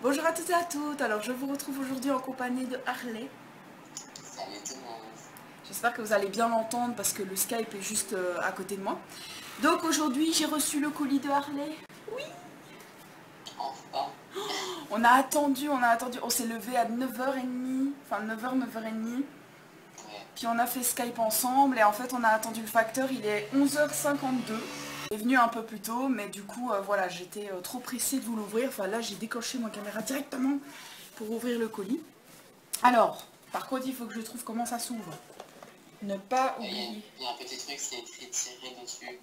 Bonjour à toutes et à toutes, alors je vous retrouve aujourd'hui en compagnie de Harley. Salut tout le monde. J'espère que vous allez bien m'entendre parce que le Skype est juste à côté de moi. Donc aujourd'hui j'ai reçu le colis de Harley. Oui. Enfin, On s'est levé à 9h30, enfin 9h, 9h30. ouais. Puis on a fait Skype ensemble et en fait on a attendu le facteur, il est 11h52. Il est venu un peu plus tôt mais du coup voilà, j'étais trop pressée de vous l'ouvrir. Enfin là j'ai déclenché ma caméra directement pour ouvrir le colis. Alors, par contre il faut que je trouve comment ça s'ouvre. Ne pas Il y, oublier. a un petit truc, c'est écrit tiré dessus.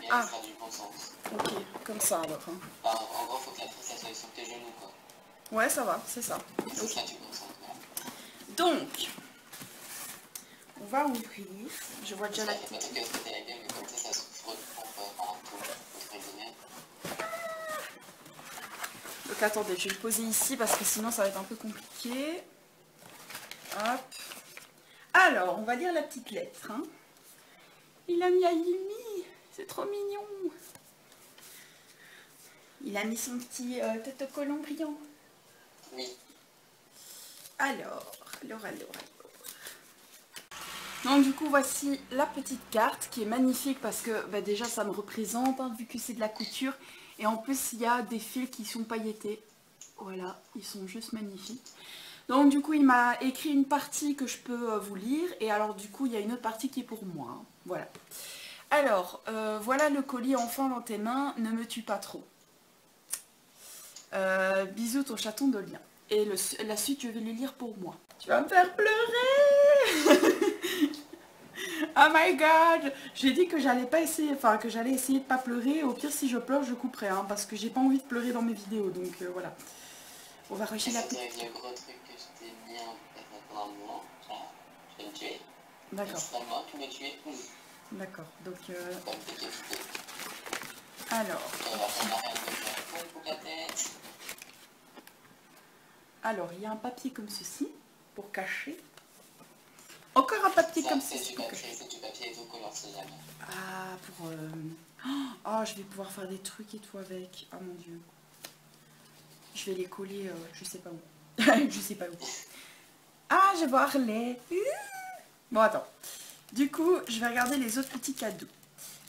Et elle Ah, sera du bon sens. ok, comme ça alors. Hein. Enfin, en gros, faut que la tresse elle soit sur tes genoux, quoi. Ouais, ça va, c'est ça. Et ce Ok. sera du bon sens, quoi. Donc, on va ouvrir. Je vois déjà la J'espère qu'il n'y a tête. pas de truc à se péter la gueule, mais comme ça souffre pour tout, entre guillemets. Donc attendez, je vais le poser ici parce que sinon ça va être un peu compliqué. Hop. Alors, on va lire la petite lettre. Hein. Il a mis Ayumi. C'est trop mignon. Il a mis son petit tête-collant brillant. Oui. Alors. Donc du coup voici la petite carte qui est magnifique parce que bah, déjà ça me représente hein, vu que c'est de la couture et en plus il y a des fils qui sont pailletés. Voilà, ils sont juste magnifiques. Donc du coup il m'a écrit une partie que je peux vous lire et alors du coup il y a une autre partie qui est pour moi. Hein. Voilà. Alors voilà le colis enfin dans tes mains, ne me tue pas trop. Bisous ton chaton de lien. Et la suite je vais le lire pour moi. Tu vas me faire pleurer. Oh my god! J'ai dit que j'allais pas essayer, enfin que j'allais essayer de pas pleurer. Au pire, si je pleure, je couperai, hein, parce que j'ai pas envie de pleurer dans mes vidéos. Donc voilà. On va rusher Et la ça doit petite. être le gros truc que je t'ai mis en fait pendant un moment. Voilà. Je vais me tuer. D'accord. Extrêmement, tu me tuer. D'accord. Donc Comme décapité. alors. On va faire la reine de faire pour la tête. Alors, il y a un papier comme ceci pour cacher. Encore un papier Ça, comme c'est ceci du pour papier, cacher. c'est du papier et tout collant, c'est jamais. Ah, pour. Oh, je vais pouvoir faire des trucs et tout avec. Oh mon dieu. Je vais les coller, je sais pas où. Je sais pas où. Ah, je vais voir les. Bon, attends. Du coup, je vais regarder les autres petits cadeaux.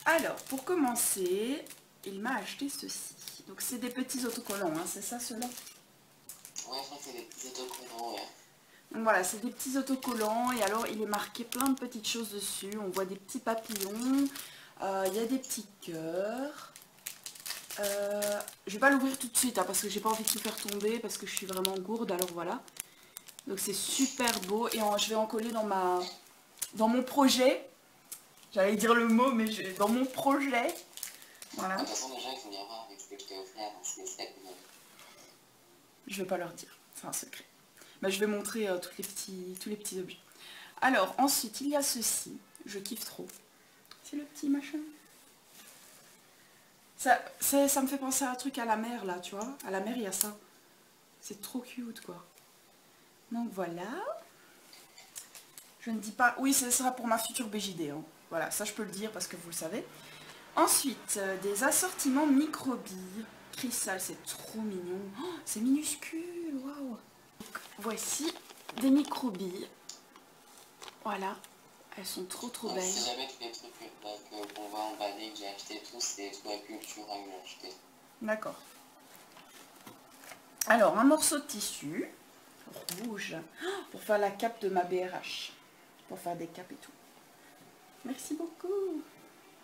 Alors, pour commencer, il m'a acheté ceci. Donc, c'est des petits autocollants, hein, c'est ça, ceux-là? Ouais, je crois que c'est des petits autocollants, ouais. Donc voilà, c'est des petits autocollants et alors il est marqué plein de petites choses dessus. On voit des petits papillons, il y a des petits cœurs. Je vais pas l'ouvrir tout de suite hein, parce que j'ai pas envie de tout faire tomber parce que je suis vraiment gourde, alors voilà. Donc c'est super beau et je vais en coller dans mon projet. J'allais dire le mot mais dans mon projet. Voilà. De toute façon, les gens ils vont bien voir avec ce que je t'ai offert dans ce set. Je vais pas leur dire, c'est un secret. Mais je vais montrer tous les petits objets. Alors ensuite il y a ceci, je kiffe trop. C'est le petit machin. Ça me fait penser à un truc à la mer là, tu vois. À la mer il y a ça. C'est trop cute quoi. Donc voilà. Je ne dis pas... Oui, ce sera pour ma future BJD. Hein. Voilà, ça je peux le dire parce que vous le savez. Ensuite, des assortiments microbilles. Cristal, c'est trop mignon. Oh, c'est minuscule, waouh. Voici des microbilles. Voilà, elles sont trop belles. Si jamais tous les trucs qu'on va emballer, que j'ai acheté tous, c'est tout la culture à lui acheter. D'accord. Alors, un morceau de tissu rouge pour faire la cape de ma BRH. Pour faire des capes et tout. Merci beaucoup.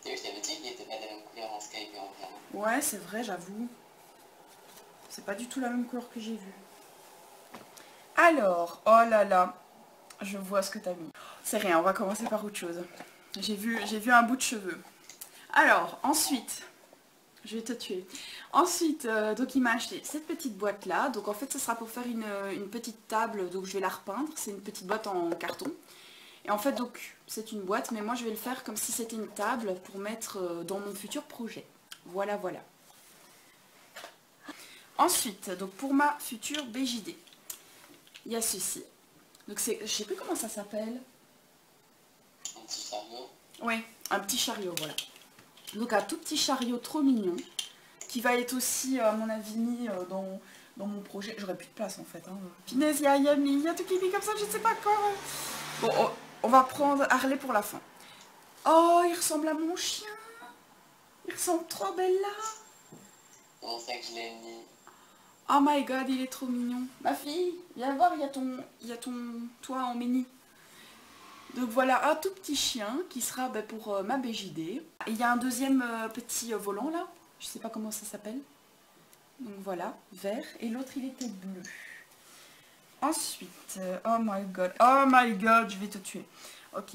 Tu sais, je t'avais dit qu'il n'était pas de la même couleur en Skype et en vrai. Ouais, c'est vrai, j'avoue. C'est pas du tout la même couleur que j'ai vue. Alors, oh là là, je vois ce que t'as mis. C'est rien, on va commencer par autre chose. J'ai vu un bout de cheveux. Alors, ensuite, je vais te tuer. Ensuite, donc il m'a acheté cette petite boîte là. Donc en fait, ce sera pour faire une petite table. Donc je vais la repeindre. C'est une petite boîte en carton. Et en fait, donc c'est une boîte, mais moi je vais le faire comme si c'était une table pour mettre dans mon futur projet. Voilà, voilà. Ensuite, donc pour ma future BJD, il y a ceci. Donc c'est, je sais plus comment ça s'appelle. Un petit chariot. Oui, un petit chariot, voilà. Donc un tout petit chariot trop mignon, qui va être aussi, à mon avis, mis dans mon projet. J'aurais plus de place en fait. Hein. Punaise, il y a tout qui vit comme ça, je ne sais pas quoi. Bon, on va prendre Harley pour la fin. Oh, il ressemble à mon chien. Il ressemble trop belle là. C'est pour ça que je l'ai mis. Oh my god, il est trop mignon. Ma fille, viens voir, il y a ton toit en mini. Donc voilà, un tout petit chien qui sera pour ma BJD. Et il y a un deuxième petit volant là. Je sais pas comment ça s'appelle. Donc voilà, vert. Et l'autre, il était bleu. Ensuite, oh my god, je vais te tuer. Ok,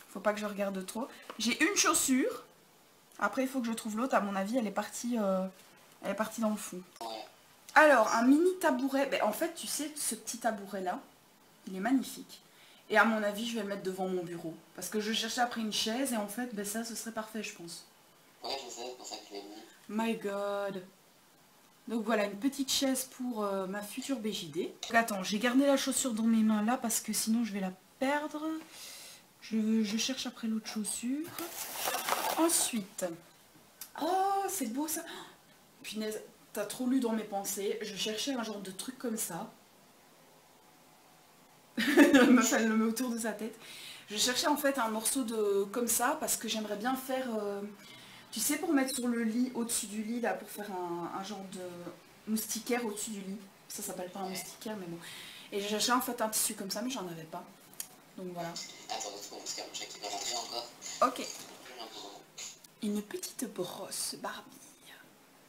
faut pas que je regarde trop. J'ai une chaussure. Après, il faut que je trouve l'autre. À mon avis, elle est partie dans le fond. Ouais. Alors, un mini tabouret. Ben, en fait, tu sais, ce petit tabouret-là, il est magnifique. Et à mon avis, je vais le mettre devant mon bureau. Parce que je cherchais après une chaise et en fait, ben ça, ce serait parfait, je pense. Ouais, je sais, c'est pour ça que je l'ai mis. My god. Donc voilà, une petite chaise pour ma future BJD. Donc, attends, j'ai gardé la chaussure dans mes mains là parce que sinon je vais la perdre. Je cherche après l'autre chaussure. Ensuite. Oh, c'est beau ça. Punaise, t'as trop lu dans mes pensées. Je cherchais un genre de truc comme ça. La meuf, elle le met autour de sa tête. Je cherchais en fait un morceau de comme ça parce que j'aimerais bien faire... tu sais, pour mettre sur le lit, au-dessus du lit, là, pour faire un genre de moustiquaire au-dessus du lit. Ça s'appelle pas un moustiquaire, mais bon. Et j'ai cherché en fait un tissu comme ça, mais j'en avais pas. Donc voilà. Attends, parce qu'il y a mon chat qui va rentrer encore. Ok. Une petite brosse Barbie.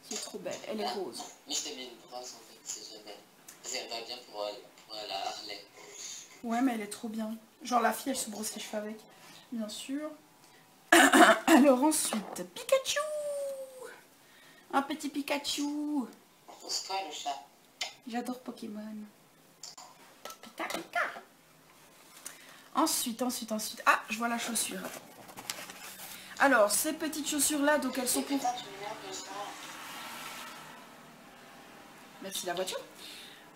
C'est trop belle, elle est rose. Non, mais je t'ai mis une brosse en fait, c'est jamais. Elle va bien pour la Harley. Ouais, mais elle est trop bien. Genre la fille, elle se brosse les cheveux avec. Bien sûr. Alors ensuite, Pikachu. Un petit Pikachu. Pour quoi le chat? J'adore Pokémon. Pika Pika. Ensuite. Ah, je vois la chaussure. Alors, ces petites chaussures-là, donc elles sont pour... Merci la voiture.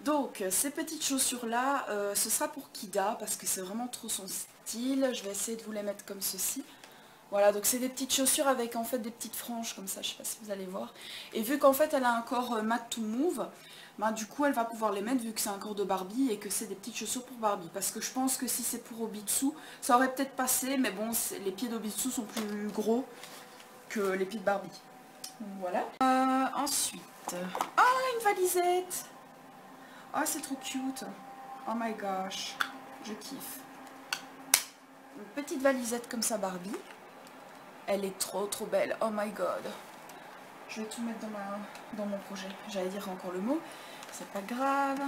Donc, ces petites chaussures-là, ce sera pour Kida, parce que c'est vraiment trop son style. Je vais essayer de vous les mettre comme ceci. Voilà, donc c'est des petites chaussures avec en fait des petites franges comme ça, je sais pas si vous allez voir. Et vu qu'en fait elle a un corps mat to move, bah, du coup elle va pouvoir les mettre vu que c'est un corps de Barbie et que c'est des petites chaussures pour Barbie. Parce que je pense que si c'est pour Obitsu, ça aurait peut-être passé, mais bon, les pieds d'Obitsu sont plus gros que les pieds de Barbie. Donc voilà. Ensuite, oh une valisette. Oh c'est trop cute. Oh my gosh, je kiffe. Une petite valisette comme ça Barbie. Elle est trop belle, oh my god. Je vais tout mettre dans mon projet. J'allais dire encore le mot, c'est pas grave.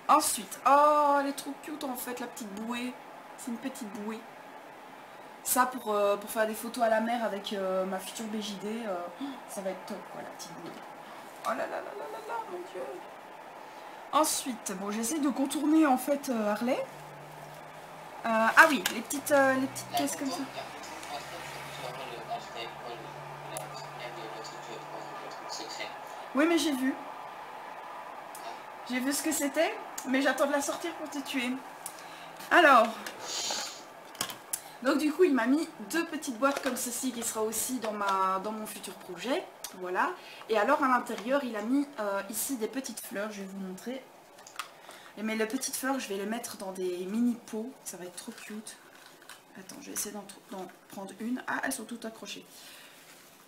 Ensuite, oh elle est trop cute en fait la petite bouée. C'est une petite bouée. Ça pour faire des photos à la mer avec ma future BJD, ça va être top quoi la petite bouée. Oh là là là là là là, mon dieu. Ensuite, bon j'essaie de contourner en fait Harley. Ah oui, les petites caisses comme ça. Oui mais j'ai vu. J'ai vu ce que c'était, mais j'attends de la sortir pour te tuer. Alors, donc du coup il m'a mis deux petites boîtes comme ceci qui sera aussi dans mon futur projet. Voilà. Et alors à l'intérieur il a mis ici des petites fleurs, je vais vous montrer. Mais les petites fleurs je vais les mettre dans des mini pots, ça va être trop cute. Attends, je vais essayer d'en prendre une. Ah, elles sont toutes accrochées.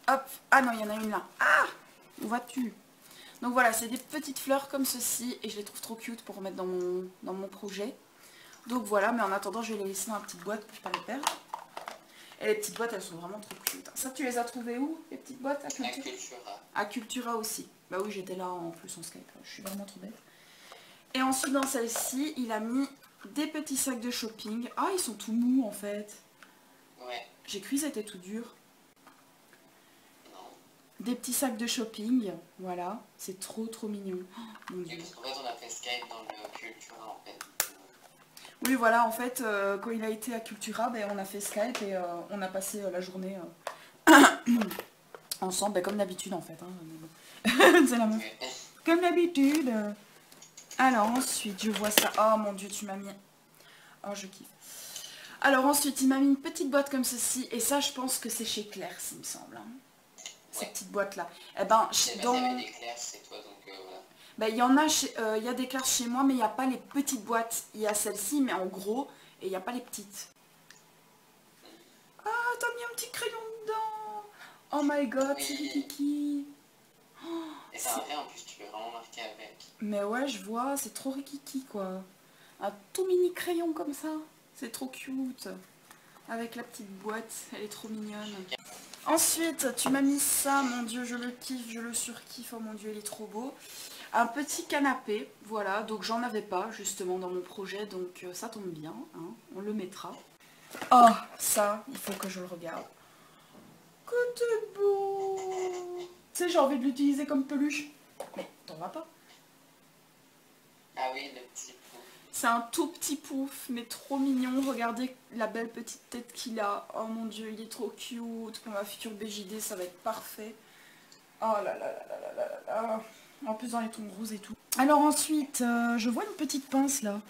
Hop, ah non il y en a une là. Ah, où vas-tu? Donc voilà, c'est des petites fleurs comme ceci et je les trouve trop cute pour mettre dans mon projet. Donc voilà, mais en attendant, je vais les laisser dans la petite boîte pour ne pas les perdre. Et les petites boîtes, elles sont vraiment trop cute. Ça, tu les as trouvées où, les petites boîtes? À Cultura. À Cultura aussi. Bah oui, j'étais là en plus en Skype. Je suis vraiment trop bête. Et ensuite, dans celle-ci, il a mis des petits sacs de shopping. Ah, ils sont tout mous en fait. Ouais. J'ai cru qu'ils étaient tout durs. Non. Des petits sacs de shopping, voilà, c'est trop mignon. Oh, mon dieu. En fait on a fait Skype dans le Cultura en fait. Oui voilà, en fait, quand il a été à Cultura, ben, on a fait Skype et on a passé la journée ensemble, ben, comme d'habitude en fait. Hein. C'est la même. Comme d'habitude. Alors ensuite, je vois ça. Oh mon dieu, tu m'as mis... Oh, je kiffe. Alors ensuite, il m'a mis une petite boîte comme ceci. Et ça, je pense que c'est chez Claire, il me semble. Hein. Ces Ouais. petites boîtes-là. Eh ben, C'est dans... il y avait des clairs c'est toi, donc voilà. Ben, il y en a, il y a des Claire chez moi, mais il n'y a pas les petites boîtes. Il y a celle-ci, mais en gros, et il n'y a pas les petites. Ah, t'as mis un petit crayon dedans. Oh my god, c'est Oui. Rikiki. Et c'est un vrai en plus, tu peux vraiment marquer avec. Mais ouais, je vois, c'est trop Rikiki, quoi. Un tout mini crayon comme ça. C'est trop cute. Avec la petite boîte, elle est trop mignonne. Ensuite, tu m'as mis ça, mon dieu, je le kiffe, je le surkiffe, oh mon dieu, il est trop beau. Un petit canapé, voilà, donc j'en avais pas justement dans mon projet, donc ça tombe bien, hein, on le mettra. Oh, ça, il faut que je le regarde. Que t'es beau! Tu sais, j'ai envie de l'utiliser comme peluche. Mais t'en vas pas. Ah oui, le petit pot. C'est un tout petit pouf, mais trop mignon. Regardez la belle petite tête qu'il a. Oh mon dieu, il est trop cute. Pour ma future BJD, ça va être parfait. Oh là là là là là là là là. En plus dans les tons roses et tout. Alors ensuite, je vois une petite pince là.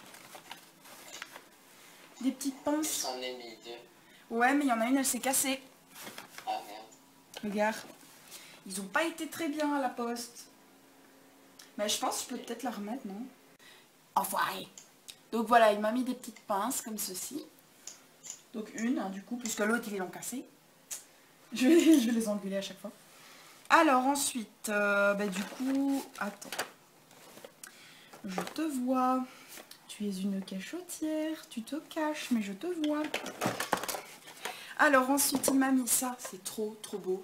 Des petites pinces. J'en ai mis deux. Ouais, mais il y en a une, elle s'est cassée. Ah merde. Regarde. Ils ont pas été très bien à la poste. Mais je pense que je peux peut-être la remettre, non? Enfoiré. Donc voilà, il m'a mis des petites pinces comme ceci. Donc une, hein, du coup, puisque l'autre, il est en cassé. Je vais les engueuler à chaque fois. Alors ensuite, du coup, attends. Je te vois. Tu es une cachotière. Tu te caches, mais je te vois. Alors ensuite, il m'a mis ça. C'est trop, trop beau.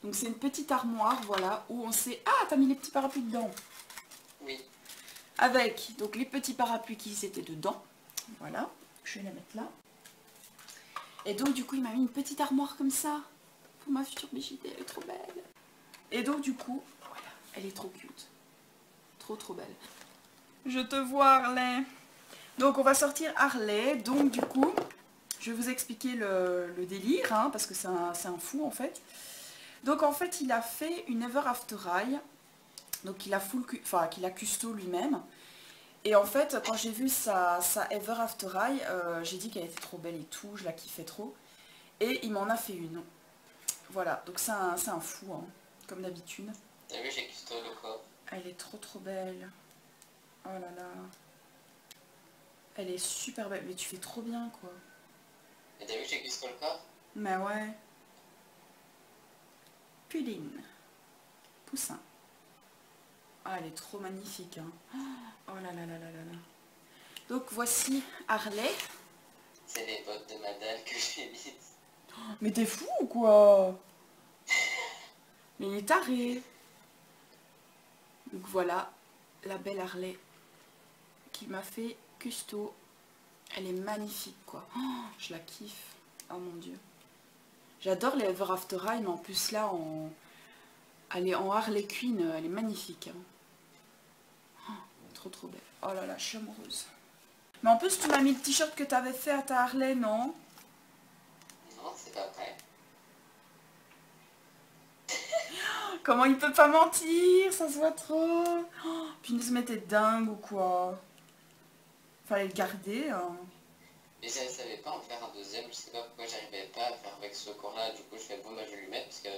Donc c'est une petite armoire, voilà, où on sait... Ah, t'as mis les petits parapluies dedans. Oui. Avec donc les petits parapluies qui étaient dedans. Voilà, je vais les mettre là. Et donc du coup, il m'a mis une petite armoire comme ça. Pour ma future BJD, elle est trop belle. Et donc du coup, voilà, elle est trop cute. Trop trop belle. Je te vois Harley. Donc on va sortir Harley. Donc du coup, je vais vous expliquer le délire, hein, parce que c'est un fou en fait. Donc en fait, il a fait une Ever After Eye. Donc il a qu'il a custo lui-même. Et en fait, quand j'ai vu sa Ever After Eye, j'ai dit qu'elle était trop belle et tout, je la kiffais trop. Et il m'en a fait une. Voilà, donc c'est un fou, hein, comme d'habitude. T'as vu, j'ai custo le corps. Elle est trop trop belle. Oh là là. Elle est super belle. Mais tu fais trop bien, quoi. Et t'as vu, j'ai custo le corps. Mais ouais. Puline. Poussin. Ah, elle est trop magnifique, hein. Oh là là là là là là. Donc voici Harley. C'est les bottes de Madal que j'ai mises. Mais t'es fou ou quoi? Mais il est taré. Donc voilà, la belle Harley qui m'a fait custo. Elle est magnifique, quoi. Oh, je la kiffe. Oh mon dieu. J'adore les Ever After Eye, mais en plus là, elle est en Harley Quinn, elle est magnifique. Hein. Oh, trop trop belle. Oh là là, je suis amoureuse. Mais en plus, tu m'as mis le t-shirt que tu avais fait à ta Harley, non? Non, c'est pas vrai. Comment il peut pas mentir? Ça se voit trop. Oh, punaise, mais t'es dingue ou quoi? Fallait le garder. Hein. Mais je ne savais pas en faire un deuxième, je sais pas pourquoi j'arrivais pas à faire avec ce corps-là, du coup je fais bon, bah je vais lui mettre parce que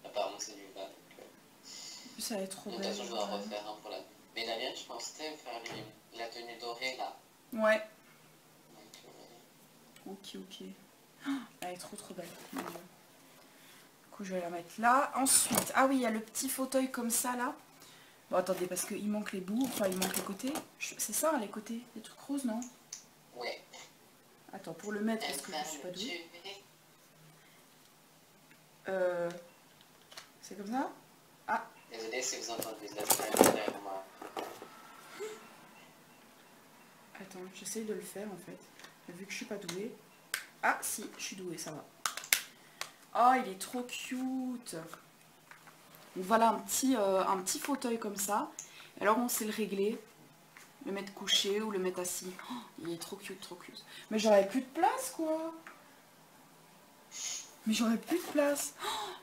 apparemment c'est du bas. En plus, elle est trop De toute belle. façon, je dois en refaire un pour la. Mais la mienne, je pensais faire la tenue dorée là. Ouais. Donc, Ok, ok. Oh, elle est trop trop belle. Mon Dieu. Du coup, je vais la mettre là. Ensuite, ah oui, il y a le petit fauteuil comme ça là. Bon, attendez, parce qu'il manque les bouts, enfin il manque les côtés. C'est ça, hein, les côtés, les trucs roses, non? ouais. Attends, pour le mettre, parce que je suis pas douée. C'est comme ça? Ah, Désolé si vous entendez de la scène derrière moi. attends, j'essaye de le faire en fait. Vu que je suis pas douée. Ah, si, je suis douée, ça va. Oh, il est trop cute. Donc voilà un petit fauteuil comme ça. Alors on sait le régler. Le mettre couché ou le mettre assis. Oh, il est trop cute, trop cute. Mais j'aurais plus de place, quoi. Mais j'aurais plus de place.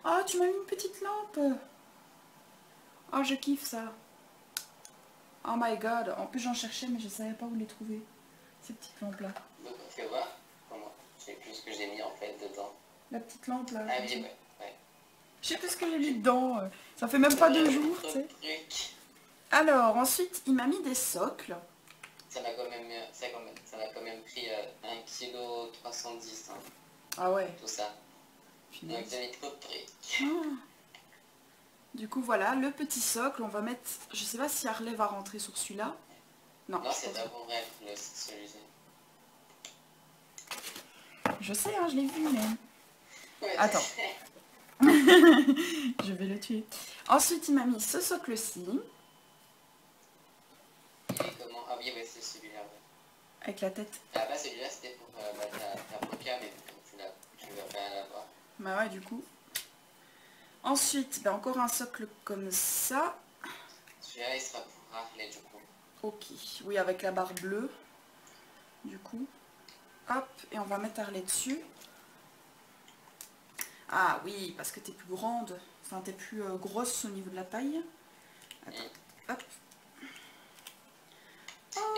Ah, tu m'as mis une petite lampe. Oh, je kiffe ça. Oh my god. En plus, j'en cherchais, mais je savais pas où les trouver. Ces petites lampes-là. Donc, fais voir comment. sais plus ce que j'ai mis en fait dedans. La petite lampe là. Ah comme ça. oui, ouais. Je sais plus ce que j'ai mis dedans. Ça fait même pas 2 jours, tu sais. Alors, ensuite, il m'a mis des socles. Ça m'a quand même pris 1,310 kg, hein, Ah ouais. tout ça. Punaise. Donc j'ai mis trop de trucs. Ah. Du coup, voilà, le petit socle, on va mettre... Je sais pas si Harley va rentrer sur celui-là. Non, Non, je c'est pense pas pas. pour elle, celui-ci. Je sais, hein, je l'ai vu, mais... Ouais, Attends. Je vais le tuer. Ensuite, il m'a mis ce socle-ci, il est comment? Ah oui, ouais, c'est celui-là. Ouais. avec la tête. Ah bah celui-là c'était pour ta paupière, mais tu vas pas l'avoir. Bah ouais, du coup. Ensuite, bah, encore un socle comme ça. Celui-là il sera pour Harley du coup. Ok, oui, avec la barre bleue. Du coup. Hop, et on va mettre Harley dessus. Ah oui, parce que t'es plus grande. Enfin, t'es plus grosse au niveau de la taille. Attends, hop.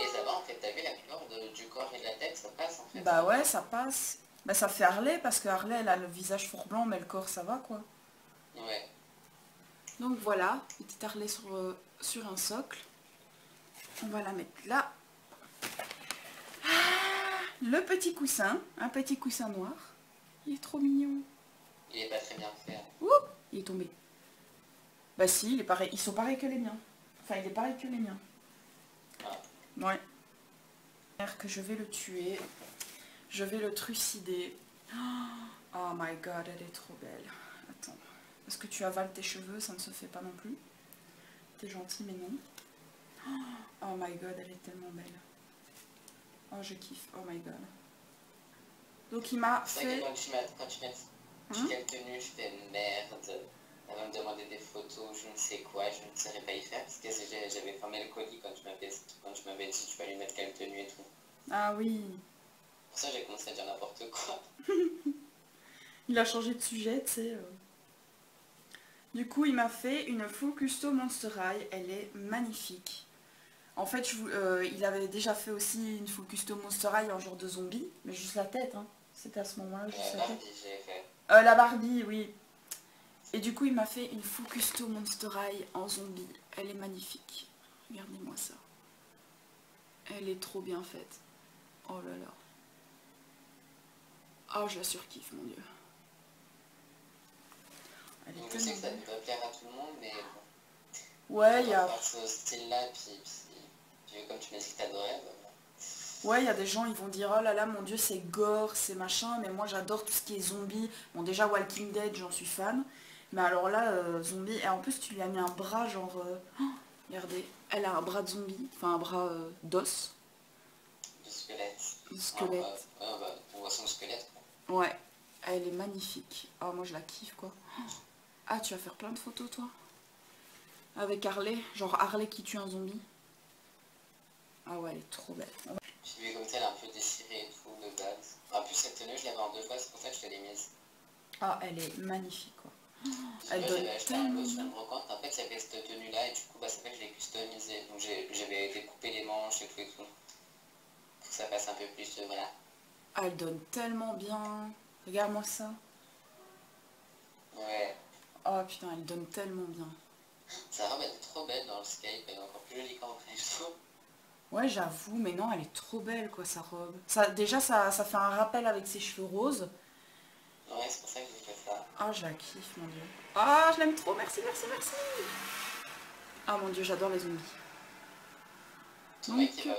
Et ça va en fait, t'as vu la plupart du corps et de la tête, ça passe en fait. Bah ouais, ça passe. Bah ça fait Harley, parce que Harley, elle a le visage fort blanc, mais le corps, ça va, quoi. Ouais. Donc voilà, petite Harley sur un socle. On va la mettre là. Ah, le petit coussin, un petit coussin noir. Il est trop mignon. Il est pas très bien fait. Ouh, il est tombé. Bah si, il est pareil. Ils sont pareils que les miens. Enfin, il est pareil que les miens. Ah. Ouais. Que je vais le tuer. Je vais le trucider. Oh my god, elle est trop belle. Attends. Est-ce que tu avales tes cheveux? Ça ne se fait pas non plus. T'es gentil, mais non. Oh my god, elle est tellement belle. Oh, je kiffe. Oh my god. Donc il m'a C'est vrai fait... que quand tu mets quelle tenue, je fais merde. Elle va me demander des photos, je ne sais quoi, je ne saurais pas y faire. Parce que j'avais fermé le colis quand tu m'avais dit tu vas lui mettre quelle tenue et tout. Ah oui. Pour ça j'ai commencé à dire n'importe quoi. Il a changé de sujet, tu sais. Du coup, il m'a fait une full custo Monster High. Elle est magnifique. En fait, il avait déjà fait aussi une full custo Monster High en genre de zombie. Mais juste la tête, hein. C'était à ce moment-là, juste la tête. Barbie, j'ai fait. La Barbie, oui. Et du coup, il m'a fait une full custo Monster High en zombie. Elle est magnifique. Regardez-moi ça. Elle est trop bien faite. Oh là là. Oh, je la surkiffe, mon dieu. Elle est Donc je sais que ça tellement ne peut pas plaire à tout le monde, mais bon. Ouais, il y On va a... faire ce style-là, puis comme tu m'as dit que t'adorais, bah, Ouais, il y a des gens, ils vont dire, oh là là, mon dieu, c'est gore, c'est machin, mais moi j'adore tout ce qui est zombie. Bon, déjà, Walking Dead, j'en suis fan. Mais alors là, zombie, et en plus, tu lui as mis un bras, genre... oh, regardez, elle a un bras de zombie, enfin un bras d'os, du squelette. de squelette. On voit son squelette, quoi. Ouais, elle est magnifique. Oh, moi, je la kiffe, quoi. Ah, tu vas faire plein de photos, toi? Avec Harley, genre Harley qui tue un zombie. Ah ouais, elle est trop belle. J'ai vu comme ça, elle est un peu déchirée et tout, de base. En plus, cette tenue, je l'avais en 2 fois, c'est pour ça que je te l'ai mise. Ah, elle est magnifique, quoi. Elle Elle donne j'avais acheté un tellement lot sur bien. une brocante, en fait, il y avait cette tenue-là, et du coup, bah, c'est vrai que je l'ai customisée. Donc j'avais découpé les manches et tout et tout. Pour que ça fasse un peu plus, voilà. Ah, elle donne tellement bien. Regarde-moi ça. Ouais. Oh putain, elle donne tellement bien. Sa robe, elle est trop belle dans le Skype, elle est encore plus jolie qu'en vrai, je trouve. Ouais, j'avoue, mais non, elle est trop belle, quoi, sa robe. Ça, déjà, ça fait un rappel avec ses cheveux roses. Ouais, c'est pour ça que j'ai fait ça. Ah, je la kiffe, mon dieu. Ah, je l'aime trop, merci, merci, merci. Ah, mon dieu, j'adore les zombies. Ton mec, il va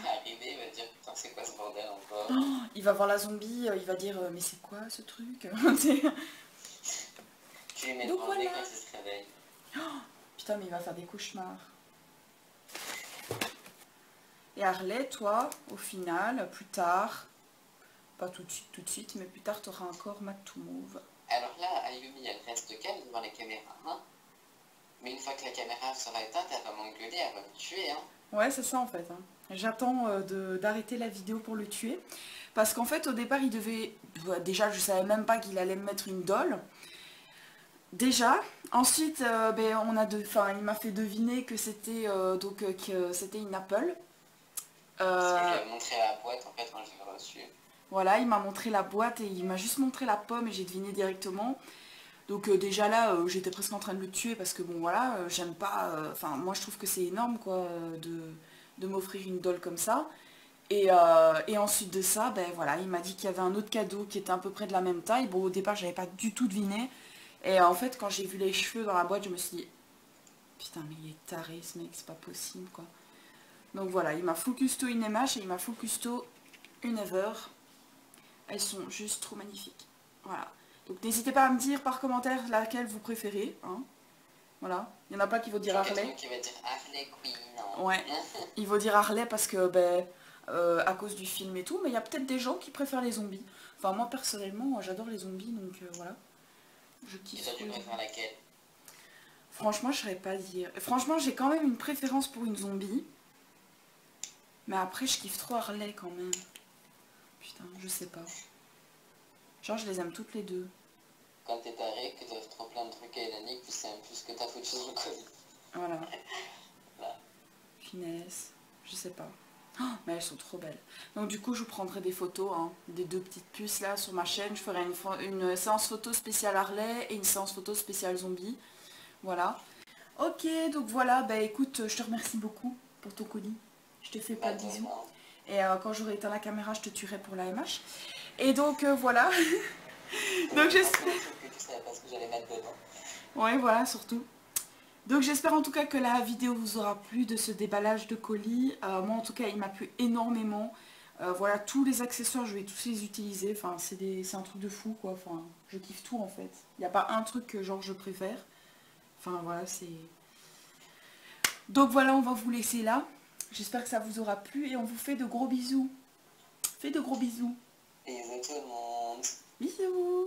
arriver, il va dire, putain, c'est quoi ce bordel encore? Oh, il va voir la zombie, il va dire, mais c'est quoi ce truc? Tu lui mets Donc devant le nez voilà. quand il se réveille. Putain, mais il va faire des cauchemars. Et Harley, toi, au final, plus tard, pas tout de suite, mais plus tard, tu auras un corps mat tout mauve. Alors là, Ayumi, elle reste calme devant les caméras, hein. Mais une fois que la caméra sera éteinte, elle va m'engueuler, elle va me tuer, hein. Ouais, c'est ça en fait. Hein. J'attends d'arrêter la vidéo pour le tuer. Parce qu'en fait, au départ, il devait... Déjà, je savais même pas qu'il allait me mettre une doll. Déjà. Ensuite, ben, il m'a fait deviner que c'était que c'était une Apple. Parce que je lui ai montré la boîte, en fait, quand je l'ai reçue. Voilà, il m'a montré la boîte et il m'a juste montré la pomme et j'ai deviné directement. Donc déjà là, j'étais presque en train de le tuer parce que bon voilà, j'aime pas... Enfin, moi je trouve que c'est énorme quoi de m'offrir une doll comme ça. Et ensuite de ça, ben voilà, il m'a dit qu'il y avait un autre cadeau qui était à peu près de la même taille. Bon, au départ, j'avais pas du tout deviné. Et en fait, quand j'ai vu les cheveux dans la boîte, je me suis dit, putain, mais il est taré ce mec, c'est pas possible quoi. Donc voilà, il m'a full custo une MH et il m'a full custo une Ever. Elles sont juste trop magnifiques. Voilà. Donc n'hésitez pas à me dire par commentaire laquelle vous préférez. Hein. Voilà. Il y en a pas qui vont dire Harley. Qui va dire Harley Quinn, non. Ouais. Il faut dire Harley parce que ben à cause du film et tout, mais il y a peut-être des gens qui préfèrent les zombies. Enfin moi personnellement, j'adore les zombies, donc voilà. Je kiffe. Et toi tu préfères laquelle? Franchement, je saurais pas dire. Franchement, j'ai quand même une préférence pour une zombie. Mais après, je kiffe trop Harley quand même. Putain, je sais pas. Genre, je les aime toutes les deux. Quand t'es taré, que t'offres trop plein de trucs à Elanique, tu sais un peu ce que t'as foutu sur le colis. Voilà. Là. Finesse. Je sais pas. Oh, mais elles sont trop belles. Donc du coup, je vous prendrai des photos hein, des deux petites puces là sur ma chaîne. Je ferai une séance photo spéciale Harley et une séance photo spéciale zombie. Voilà. Ok, donc voilà. Bah écoute, je te remercie beaucoup pour ton colis. Je te fais pas de bisous. Et quand j'aurai éteint la caméra, je te tuerai pour la MH. Et donc voilà. Donc j'espère... Parce que j'allais mettre dedans. Ouais, voilà, surtout. Donc j'espère en tout cas que la vidéo vous aura plu de ce déballage de colis. Moi en tout cas il m'a plu énormément. Voilà, tous les accessoires je vais tous les utiliser. Enfin c'est un truc de fou quoi. Enfin je kiffe tout en fait. Il n'y a pas un truc que genre je préfère. Enfin voilà c'est... Donc voilà, on va vous laisser là. J'espère que ça vous aura plu et on vous fait de gros bisous. Fais de gros bisous. Bisous tout le monde. Bisous.